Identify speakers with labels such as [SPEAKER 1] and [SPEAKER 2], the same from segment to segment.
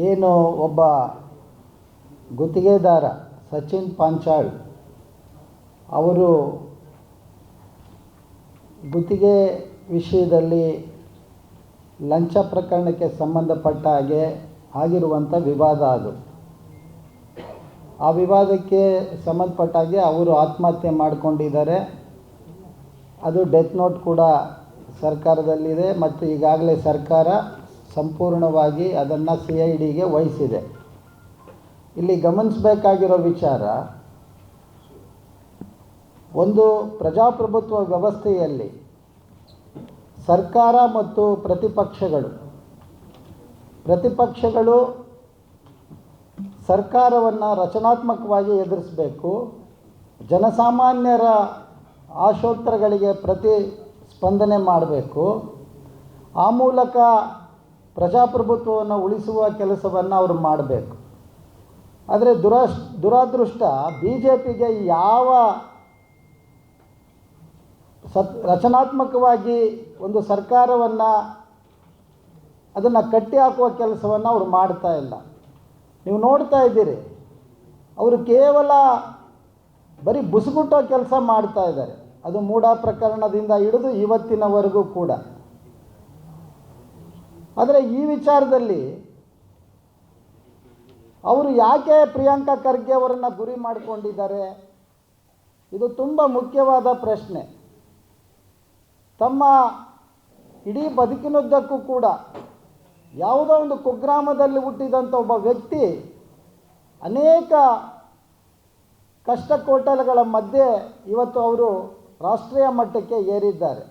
[SPEAKER 1] ಏನು ಒಬ್ಬ ಗುತ್ತಿಗೆದಾರ ಸಚಿನ್ ಪಾಂಚಾಳ್ ಅವರು ಗುತ್ತಿಗೆ ವಿಷಯದಲ್ಲಿ ಲಂಚ ಪ್ರಕರಣಕ್ಕೆ ಸಂಬಂಧಪಟ್ಟ ಹಾಗೆ ಆಗಿರುವಂಥ ವಿವಾದ ಅದು. ಆ ವಿವಾದಕ್ಕೆ ಸಂಬಂಧಪಟ್ಟ ಹಾಗೆ ಅವರು ಆತ್ಮಹತ್ಯೆ ಮಾಡಿಕೊಂಡಿದ್ದಾರೆ. ಅದು ಡೆತ್ ನೋಟ್ ಕೂಡ ಸರ್ಕಾರದಲ್ಲಿದೆ ಮತ್ತು ಈಗಾಗಲೇ ಸರ್ಕಾರ ಸಂಪೂರ್ಣವಾಗಿ ಅದನ್ನು CIDಗೆ ವಹಿಸಿದೆ. ಇಲ್ಲಿ ಗಮನಿಸಬೇಕಾಗಿರೋ ವಿಚಾರ, ಒಂದು ಪ್ರಜಾಪ್ರಭುತ್ವ ವ್ಯವಸ್ಥೆಯಲ್ಲಿ ಸರ್ಕಾರ ಮತ್ತು ಪ್ರತಿಪಕ್ಷಗಳು ಸರ್ಕಾರವನ್ನು ರಚನಾತ್ಮಕವಾಗಿ ಎದುರಿಸಬೇಕು, ಜನಸಾಮಾನ್ಯರ ಆಶೋತ್ತರಗಳಿಗೆ ಪ್ರತಿಸ್ಪಂದನೆ ಮಾಡಬೇಕು, ಆ ಮೂಲಕ ಪ್ರಜಾಪ್ರಭುತ್ವವನ್ನು ಉಳಿಸುವ ಕೆಲಸವನ್ನು ಅವರು ಮಾಡಬೇಕು. ಆದರೆ ದುರಾದೃಷ್ಟ BJPಗೆ ಯಾವ ರಚನಾತ್ಮಕವಾಗಿ ಒಂದು ಸರ್ಕಾರವನ್ನು ಅದನ್ನು ಕಟ್ಟಿ ಹಾಕುವ ಕೆಲಸವನ್ನು ಅವರು ಮಾಡ್ತಾ ಇಲ್ಲ. ನೀವು ನೋಡ್ತಾ ಇದ್ದೀರಿ, ಅವರು ಕೇವಲ ಬರೀ ಬುಸುಗುಟ್ಟೋ ಕೆಲಸ ಮಾಡ್ತಾ ಇದ್ದಾರೆ. ಅದು ಮೂಢ ಪ್ರಕರಣದಿಂದ ಹಿಡಿದು ಇವತ್ತಿನವರೆಗೂ ಕೂಡ. ಆದರೆ ಈ ವಿಚಾರದಲ್ಲಿ ಅವರು ಯಾಕೆ ಪ್ರಿಯಾಂಕಾ ಖರ್ಗೆ ಅವರನ್ನು ಗುರಿ ಮಾಡಿಕೊಂಡಿದ್ದಾರೆ? ಇದು ತುಂಬ ಮುಖ್ಯವಾದ ಪ್ರಶ್ನೆ. ತಮ್ಮ ಇಡೀ ಬದುಕಿನುದ್ದಕ್ಕೂ ಕೂಡ ಯಾವುದೋ ಒಂದು ಕುಗ್ರಾಮದಲ್ಲಿ ಹುಟ್ಟಿದಂಥ ಒಬ್ಬ ವ್ಯಕ್ತಿ ಅನೇಕ ಕಷ್ಟಕೋಟಲೆಗಳ ಮಧ್ಯೆ ಇವತ್ತು ಅವರು ರಾಷ್ಟ್ರೀಯ ಮಟ್ಟಕ್ಕೆ ಏರಿದ್ದಾರೆ.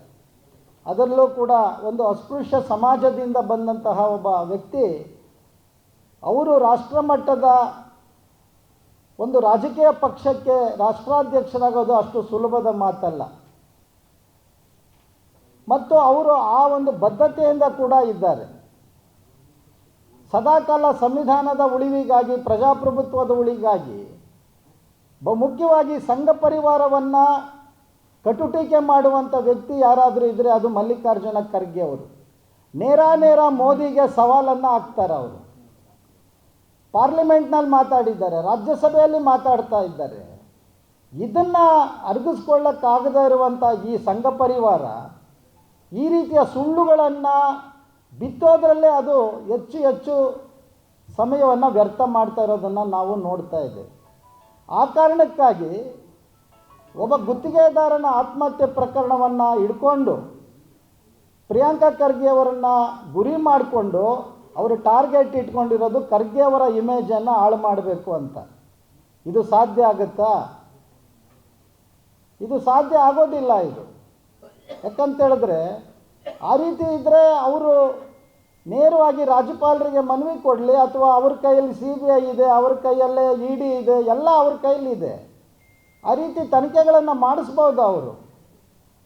[SPEAKER 1] ಅದರಲ್ಲೂ ಕೂಡ ಒಂದು ಅಸ್ಪೃಶ್ಯ ಸಮಾಜದಿಂದ ಬಂದಂತಹ ಒಬ್ಬ ವ್ಯಕ್ತಿ ಅವರು ರಾಷ್ಟ್ರಮಟ್ಟದ ಒಂದು ರಾಜಕೀಯ ಪಕ್ಷಕ್ಕೆ ರಾಷ್ಟ್ರಾಧ್ಯಕ್ಷರಾಗೋದು ಅಷ್ಟು ಸುಲಭದ ಮಾತಲ್ಲ. ಮತ್ತು ಅವರು ಆ ಒಂದು ಬದ್ಧತೆಯಿಂದ ಕೂಡ ಇದ್ದಾರೆ. ಸದಾಕಾಲ ಸಂವಿಧಾನದ ಉಳಿವಿಗಾಗಿ, ಪ್ರಜಾಪ್ರಭುತ್ವದ ಉಳಿಗಾಗಿ, ಮುಖ್ಯವಾಗಿ ಸಂಘ ಪರಿವಾರವನ್ನು ಕಟುಟೀಕೆ ಮಾಡುವಂಥ ವ್ಯಕ್ತಿ ಯಾರಾದರೂ ಇದ್ದರೆ ಅದು ಮಲ್ಲಿಕಾರ್ಜುನ ಖರ್ಗೆ ಅವರು. ನೇರ ಮೋದಿಗೆ ಸವಾಲನ್ನು ಹಾಕ್ತಾರೆ. ಅವರು ಪಾರ್ಲಿಮೆಂಟ್ನಲ್ಲಿ ಮಾತಾಡಿದ್ದಾರೆ, ರಾಜ್ಯಸಭೆಯಲ್ಲಿ ಮಾತಾಡ್ತಾ ಇದ್ದಾರೆ. ಇದನ್ನು ಅರಗಿಸ್ಕೊಳ್ಳೋಕ್ಕಾಗದೇ ಇರುವಂಥ ಈ ಸಂಘ ಪರಿವಾರ ಈ ರೀತಿಯ ಸುಳ್ಳುಗಳನ್ನು ಬಿತ್ತೋದ್ರಲ್ಲೇ ಅದು ಹೆಚ್ಚು ಸಮಯವನ್ನು ವ್ಯರ್ಥ ಮಾಡ್ತಾ ಇರೋದನ್ನು ನಾವು ನೋಡ್ತಾ ಇದ್ದೇವೆ. ಆ ಕಾರಣಕ್ಕಾಗಿ ಒಬ್ಬ ಗುತ್ತಿಗೆದಾರನ ಆತ್ಮಹತ್ಯೆ ಪ್ರಕರಣವನ್ನು ಹಿಡ್ಕೊಂಡು ಪ್ರಿಯಾಂಕಾ ಖರ್ಗೆ ಅವರನ್ನು ಗುರಿ ಮಾಡಿಕೊಂಡು ಅವರು ಟಾರ್ಗೆಟ್ ಇಟ್ಕೊಂಡಿರೋದು ಖರ್ಗೆ ಅವರ ಇಮೇಜನ್ನು ಹಾಳು ಮಾಡಬೇಕು ಅಂತ. ಇದು ಸಾಧ್ಯ ಆಗುತ್ತಾ? ಇದು ಸಾಧ್ಯ ಆಗೋದಿಲ್ಲ. ಇದು ಯಾಕಂತೇಳಿದ್ರೆ ಆ ರೀತಿ ಇದ್ದರೆ ಅವರು ನೇರವಾಗಿ ರಾಜ್ಯಪಾಲರಿಗೆ ಮನವಿ ಕೊಡಲಿ, ಅಥವಾ ಅವ್ರ ಕೈಯಲ್ಲಿ CBI ಇದೆ, ಅವ್ರ ಕೈಯಲ್ಲೇ ED ಇದೆ, ಎಲ್ಲ ಅವ್ರ ಕೈಯಲ್ಲಿ ಇದೆ. ಆ ರೀತಿ ತನಿಖೆಗಳನ್ನು ಮಾಡಿಸ್ಬೋದು ಅವರು.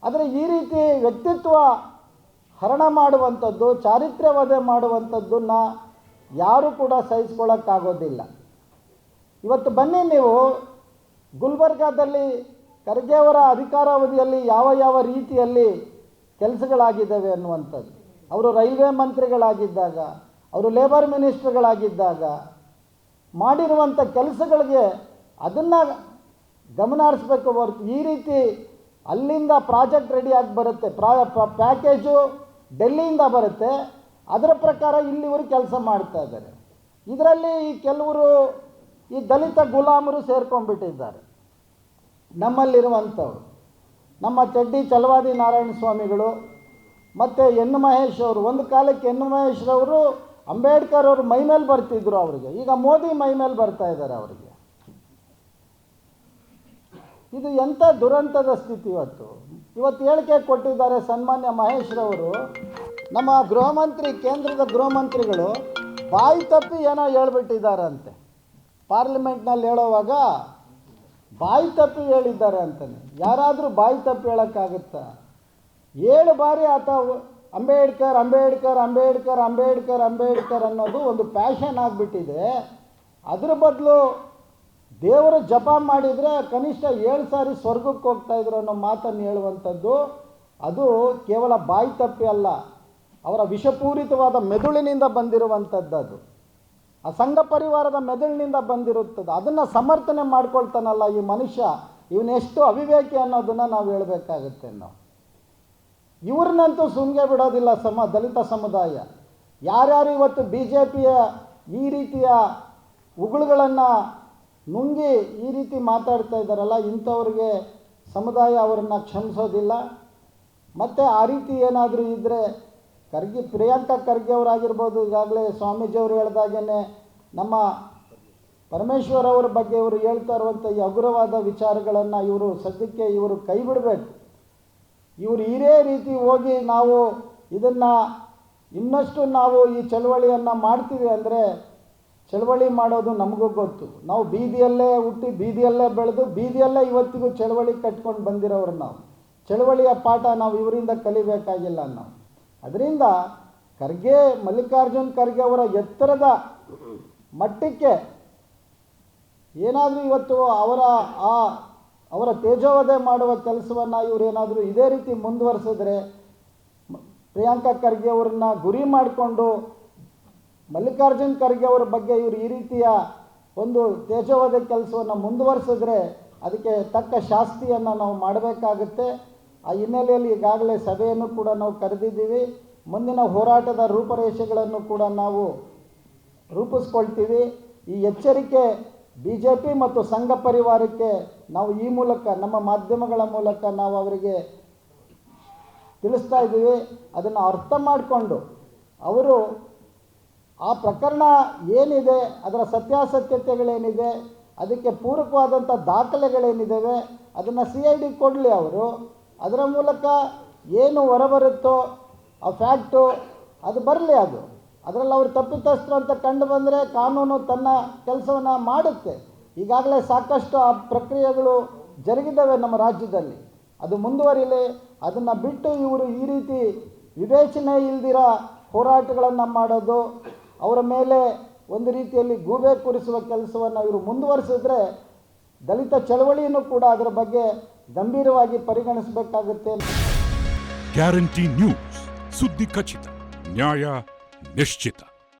[SPEAKER 1] ಆದರೆ ಈ ರೀತಿ ವ್ಯಕ್ತಿತ್ವ ಹರಣ ಮಾಡುವಂಥದ್ದು, ಚಾರಿತ್ರ್ಯ ವಧೆ ಮಾಡುವಂಥದ್ದನ್ನು ಯಾರೂ ಕೂಡ ಸಹಿಸ್ಕೊಳ್ಳೋಕ್ಕಾಗೋದಿಲ್ಲ. ಇವತ್ತು ಬನ್ನಿ, ನೀವು ಗುಲ್ಬರ್ಗಾದಲ್ಲಿ ಖರ್ಗೆ ಅವರ ಅಧಿಕಾರಾವಧಿಯಲ್ಲಿ ಯಾವ ರೀತಿಯಲ್ಲಿ ಕೆಲಸಗಳಾಗಿದ್ದಾವೆ ಅನ್ನುವಂಥದ್ದು. ಅವರು ರೈಲ್ವೆ ಮಂತ್ರಿಗಳಾಗಿದ್ದಾಗ, ಅವರು ಲೇಬರ್ ಮಿನಿಸ್ಟ್ರುಗಳಾಗಿದ್ದಾಗ ಮಾಡಿರುವಂಥ ಕೆಲಸಗಳಿಗೆ ಅದನ್ನು ಗಮನ ಹರಿಸ್ಬೇಕು ಹೊರತು ಈ ರೀತಿ ಅಲ್ಲಿಂದ ಪ್ರಾಜೆಕ್ಟ್ ರೆಡಿಯಾಗಿ ಬರುತ್ತೆ, ಪ್ಯಾಕೇಜು ಡೆಲ್ಲಿಯಿಂದ ಬರುತ್ತೆ, ಅದರ ಪ್ರಕಾರ ಇಲ್ಲಿವರು ಕೆಲಸ ಮಾಡ್ತಾ ಇದ್ದಾರೆ. ಇದರಲ್ಲಿ ಕೆಲವರು ಈ ದಲಿತ ಗುಲಾಮರು ಸೇರ್ಕೊಂಡ್ಬಿಟ್ಟಿದ್ದಾರೆ. ನಮ್ಮಲ್ಲಿರುವಂಥವ್ರು ನಮ್ಮ ಚಡ್ಡಿ ಛಲವಾದಿ ನಾರಾಯಣ ಸ್ವಾಮಿಗಳು ಮತ್ತು ಎನ್ ಮಹೇಶ್ ಅವರು. ಒಂದು ಕಾಲಕ್ಕೆ ಎನ್ ಮಹೇಶ್ ಅವರು ಅಂಬೇಡ್ಕರ್ ಅವರು ಮೈಮೇಲೆ ಬರ್ತಿದ್ರು ಅವರಿಗೆ, ಈಗ ಮೋದಿ ಮೈಮೇಲೆ ಬರ್ತಾ ಇದ್ದಾರೆ ಅವರಿಗೆ. ಇದು ಎಂಥ ದುರಂತದ ಸ್ಥಿತಿ. ಇವತ್ತು ಹೇಳಿಕೆ ಕೊಟ್ಟಿದ್ದಾರೆ ಸನ್ಮಾನ್ಯ ಮಹೇಶ್ರವರು. ನಮ್ಮ ಕೇಂದ್ರದ ಗೃಹ ಮಂತ್ರಿಗಳು ಬಾಯಿ ತಪ್ಪಿ ಏನೋ ಹೇಳ್ಬಿಟ್ಟಿದ್ದಾರಂತೆ. ಪಾರ್ಲಿಮೆಂಟ್ನಲ್ಲಿ ಹೇಳೋವಾಗ ಬಾಯಿ ತಪ್ಪಿ ಹೇಳಿದ್ದಾರೆ ಅಂತಾನೆ. ಯಾರಾದರೂ ಬಾಯಿ ತಪ್ಪಿ ಹೇಳೋಕ್ಕಾಗುತ್ತಾ? 7 ಬಾರಿ ಆತ ಅಂಬೇಡ್ಕರ್ ಅನ್ನೋದು ಒಂದು ಪ್ಯಾಷನ್ ಆಗಿಬಿಟ್ಟಿದೆ. ಅದ್ರ ಬದಲು ದೇವರ ಜಪ ಮಾಡಿದರೆ ಕನಿಷ್ಠ 7 ಸಾರಿ ಸ್ವರ್ಗಕ್ಕೆ ಹೋಗ್ತಾಯಿದ್ರು ಅನ್ನೋ ಮಾತನ್ನು ಹೇಳುವಂಥದ್ದು ಅದು ಕೇವಲ ಬಾಯಿ ತಪ್ಪಿ ಅಲ್ಲ, ಅವರ ವಿಷಪೂರಿತವಾದ ಮೆದುಳಿನಿಂದ ಬಂದಿರುವಂಥದ್ದು. ಅದು ಆ ಸಂಘ ಪರಿವಾರದ ಮೆದುಳಿನಿಂದ ಬಂದಿರುತ್ತದೆ. ಅದನ್ನು ಸಮರ್ಥನೆ ಮಾಡ್ಕೊಳ್ತಾನಲ್ಲ ಈ ಮನುಷ್ಯ, ಇವನೆಷ್ಟು ಅವಿವೇಕಿ ಅನ್ನೋದನ್ನು ನಾವು ಹೇಳಬೇಕಾಗುತ್ತೆ. ನಾವು ಇವ್ರನ್ನಂತೂ ಸುಮ್ಗೆ ಬಿಡೋದಿಲ್ಲ ದಲಿತ ಸಮುದಾಯ. ಯಾರ್ಯಾರು ಇವತ್ತು ಬಿ ಜೆ ಪಿಯ ಈ ರೀತಿಯ ಉಗುಳುಗಳನ್ನು ನುಂಗಿ ಈ ರೀತಿ ಮಾತಾಡ್ತಾ ಇದ್ದಾರಲ್ಲ, ಇಂಥವ್ರಿಗೆ ಸಮುದಾಯ ಅವರನ್ನು ಕ್ಷಮಿಸೋದಿಲ್ಲ. ಮತ್ತು ಆ ರೀತಿ ಏನಾದರೂ ಇದ್ದರೆ ಪ್ರಿಯಾಂಕಾ ಖರ್ಗೆ ಅವರಾಗಿರ್ಬೋದು, ಈಗಾಗಲೇ ಸ್ವಾಮೀಜಿಯವರು ಹೇಳ್ದಾಗೇ ನಮ್ಮ ಪರಮೇಶ್ವರ್ ಅವರ ಬಗ್ಗೆ ಇವರು ಹೇಳ್ತಾ ಇರುವಂಥ ಈ ಹಗುರವಾದ ವಿಚಾರಗಳನ್ನು ಇವರು ಸದ್ಯಕ್ಕೆ ಇವರು ಕೈ ಬಿಡಬೇಕು. ಇವರು ಇದೇ ರೀತಿ ಹೋಗಿ ನಾವು ಇದನ್ನು ಇನ್ನಷ್ಟು ನಾವು ಈ ಚಳವಳಿಯನ್ನು ಮಾಡ್ತೀವಿ ಅಂದರೆ, ಚಳವಳಿ ಮಾಡೋದು ನಮಗೂ ಗೊತ್ತು. ನಾವು ಬೀದಿಯಲ್ಲೇ ಹುಟ್ಟಿ ಬೀದಿಯಲ್ಲೇ ಬೆಳೆದು ಬೀದಿಯಲ್ಲೇ ಇವತ್ತಿಗೂ ಚಳವಳಿ ಕಟ್ಕೊಂಡು ಬಂದಿರೋರು. ನಾವು ಚಳವಳಿಯ ಪಾಠ ನಾವು ಇವರಿಂದ ಕಲಿಬೇಕಾಗಿಲ್ಲ ನಾವು. ಅದರಿಂದ ಮಲ್ಲಿಕಾರ್ಜುನ್ ಖರ್ಗೆ ಅವರ ಎತ್ತರದ ಮಟ್ಟಕ್ಕೆ ಏನಾದರೂ ಇವತ್ತು ಅವರ ತೇಜೋವಧೆ ಮಾಡುವ ಕೆಲಸವನ್ನು ಇವರೇನಾದರೂ ಇದೇ ರೀತಿ ಮುಂದುವರಿಸಿದ್ರೆ, ಪ್ರಿಯಾಂಕಾ ಖರ್ಗೆ ಅವರನ್ನ ಗುರಿ ಮಾಡಿಕೊಂಡು ಮಲ್ಲಿಕಾರ್ಜುನ್ ಖರ್ಗೆ ಅವರ ಬಗ್ಗೆ ಇವರು ಈ ರೀತಿಯ ಒಂದು ತೇಜೋವಧೆ ಕೆಲಸವನ್ನು ಮುಂದುವರಿಸಿದ್ರೆ ಅದಕ್ಕೆ ತಕ್ಕ ಶಾಸ್ತಿಯನ್ನು ನಾವು ಮಾಡಬೇಕಾಗುತ್ತೆ. ಆ ಹಿನ್ನೆಲೆಯಲ್ಲಿ ಈಗಾಗಲೇ ಸಭೆಯನ್ನು ಕೂಡ ನಾವು ಕರೆದಿದ್ದೀವಿ. ಮುಂದಿನ ಹೋರಾಟದ ರೂಪರೇಷೆಗಳನ್ನು ಕೂಡ ನಾವು ರೂಪಿಸ್ಕೊಳ್ತೀವಿ. ಈ ಎಚ್ಚರಿಕೆ ಬಿ ಜೆ ಪಿ ಮತ್ತು ಸಂಘ ಪರಿವಾರಕ್ಕೆ ನಾವು ಈ ಮೂಲಕ ನಮ್ಮ ಮಾಧ್ಯಮಗಳ ಮೂಲಕ ನಾವು ಅವರಿಗೆ ತಿಳಿಸ್ತಾ ಇದ್ದೀವಿ. ಅದನ್ನು ಅರ್ಥ ಮಾಡಿಕೊಂಡು ಅವರು ಆ ಪ್ರಕರಣ ಏನಿದೆ, ಅದರ ಸತ್ಯಾಸತ್ಯತೆಗಳೇನಿದೆ, ಅದಕ್ಕೆ ಪೂರಕವಾದಂಥ ದಾಖಲೆಗಳೇನಿದ್ದಾವೆ ಅದನ್ನು CID ಕೊಡಲಿ. ಅವರು ಅದರ ಮೂಲಕ ಏನು ಹೊರಬರುತ್ತೋ ಆ ಫ್ಯಾಕ್ಟು ಅದು ಬರಲಿ. ಅದರಲ್ಲಿ ಅವರು ತಪ್ಪಿತಸ್ಥರು ಅಂತ ಕಂಡು ಬಂದರೆ ಕಾನೂನು ತನ್ನ ಕೆಲಸವನ್ನು ಮಾಡುತ್ತೆ. ಈಗಾಗಲೇ ಸಾಕಷ್ಟು ಆ ಪ್ರಕ್ರಿಯೆಗಳು ಜರುಗಿದ್ದಾವೆ ನಮ್ಮ ರಾಜ್ಯದಲ್ಲಿ. ಅದು ಮುಂದುವರಿಲಿ. ಅದನ್ನು ಬಿಟ್ಟು ಇವರು ಈ ರೀತಿ ವಿವೇಚನೆ ಇಲ್ದಿರ ಹೋರಾಟಗಳನ್ನು ಮಾಡೋದು, ಅವರ ಮೇಲೆ ಒಂದು ರೀತಿಯಲ್ಲಿ ಗೂಬೆ ಕೂರಿಸುವ ಕೆಲಸವನ್ನು ಇವರು ಮುಂದುವರಿಸಿದ್ರೆ ದಲಿತ ಚಳವಳಿಯನ್ನು ಕೂಡ ಅದರ ಬಗ್ಗೆ ಗಂಭೀರವಾಗಿ ಪರಿಗಣಿಸಬೇಕಾಗುತ್ತೆ.
[SPEAKER 2] ಗ್ಯಾರಂಟಿ ನ್ಯೂಸ್, ಸುದ್ದಿ ಖಚಿತ, ನ್ಯಾಯ ನಿಶ್ಚಿತ.